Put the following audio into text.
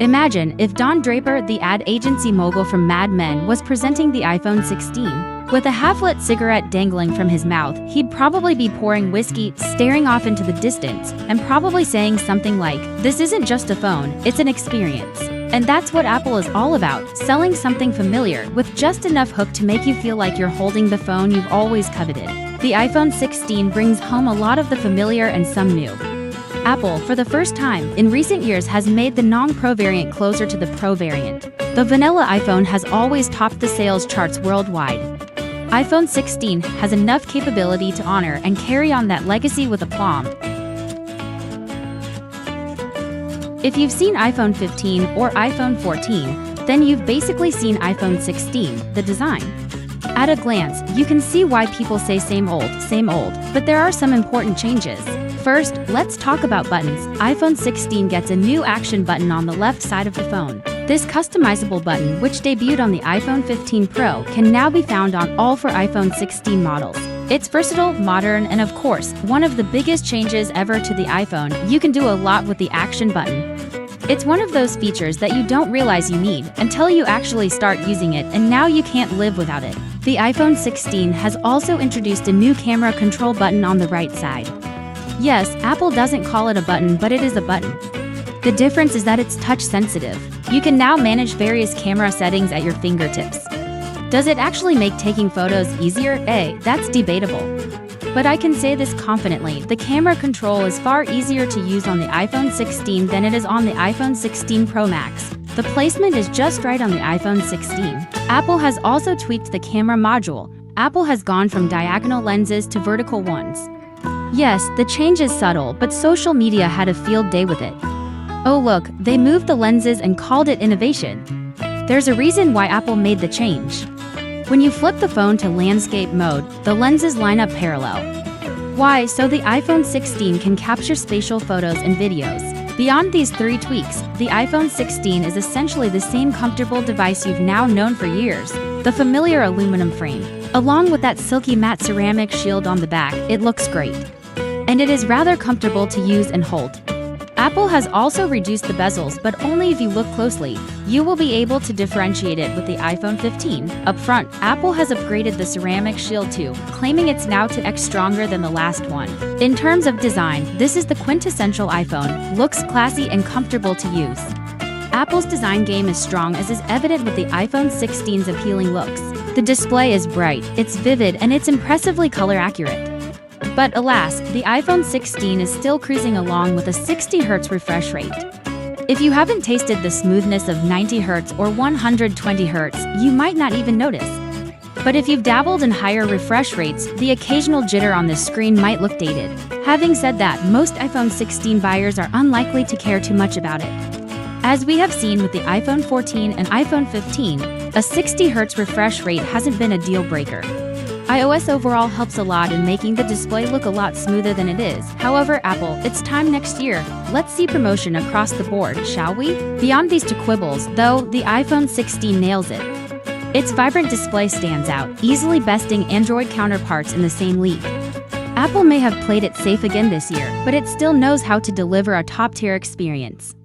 Imagine if Don Draper, the ad agency mogul from Mad Men, was presenting the iPhone 16. With a half-lit cigarette dangling from his mouth, he'd probably be pouring whiskey, staring off into the distance, and probably saying something like, "This isn't just a phone, it's an experience." And that's what Apple is all about, selling something familiar with just enough hook to make you feel like you're holding the phone you've always coveted. The iPhone 16 brings home a lot of the familiar and some new. Apple, for the first time in recent years, has made the non-Pro variant closer to the Pro variant. The vanilla iPhone has always topped the sales charts worldwide. iPhone 16 has enough capability to honor and carry on that legacy with aplomb. If you've seen iPhone 15 or iPhone 14, then you've basically seen iPhone 16, the design. At a glance, you can see why people say same old, but there are some important changes. First, let's talk about buttons. iPhone 16 gets a new action button on the left side of the phone. This customizable button, which debuted on the iPhone 15 Pro, can now be found on all 4 iPhone 16 models. It's versatile, modern, and of course, one of the biggest changes ever to the iPhone. You can do a lot with the action button. It's one of those features that you don't realize you need until you actually start using it, and now you can't live without it. The iPhone 16 has also introduced a new camera control button on the right side. Yes, Apple doesn't call it a button, but it is a button. The difference is that it's touch sensitive. You can now manage various camera settings at your fingertips. Does it actually make taking photos easier? That's debatable. But I can say this confidently, the camera control is far easier to use on the iPhone 16 than it is on the iPhone 16 Pro Max. The placement is just right on the iPhone 16. Apple has also tweaked the camera module. Apple has gone from diagonal lenses to vertical ones. Yes, the change is subtle, but social media had a field day with it. Oh look, they moved the lenses and called it innovation. There's a reason why Apple made the change. When you flip the phone to landscape mode, the lenses line up parallel. Why? So the iPhone 16 can capture spatial photos and videos. Beyond these 3 tweaks, the iPhone 16 is essentially the same comfortable device you've now known for years. The familiar aluminum frame, along with that silky matte ceramic shield on the back, it looks great. And it is rather comfortable to use and hold. Apple has also reduced the bezels, but only if you look closely. You will be able to differentiate it with the iPhone 15. Up front, Apple has upgraded the ceramic shield too, claiming it's now 2x stronger than the last one. In terms of design, this is the quintessential iPhone. Looks classy and comfortable to use. Apple's design game is strong, as is evident with the iPhone 16's appealing looks. The display is bright, it's vivid, and it's impressively color accurate. But alas, the iPhone 16 is still cruising along with a 60 Hz refresh rate. If you haven't tasted the smoothness of 90 Hz or 120 Hz, you might not even notice. But if you've dabbled in higher refresh rates, the occasional jitter on the screen might look dated. Having said that, most iPhone 16 buyers are unlikely to care too much about it. As we have seen with the iPhone 14 and iPhone 15, a 60 Hz refresh rate hasn't been a deal breaker. iOS overall helps a lot in making the display look a lot smoother than it is. However, Apple, it's time next year. Let's see promotion across the board, shall we? Beyond these 2 quibbles, though, the iPhone 16 nails it. Its vibrant display stands out, easily besting Android counterparts in the same league. Apple may have played it safe again this year, but it still knows how to deliver a top-tier experience.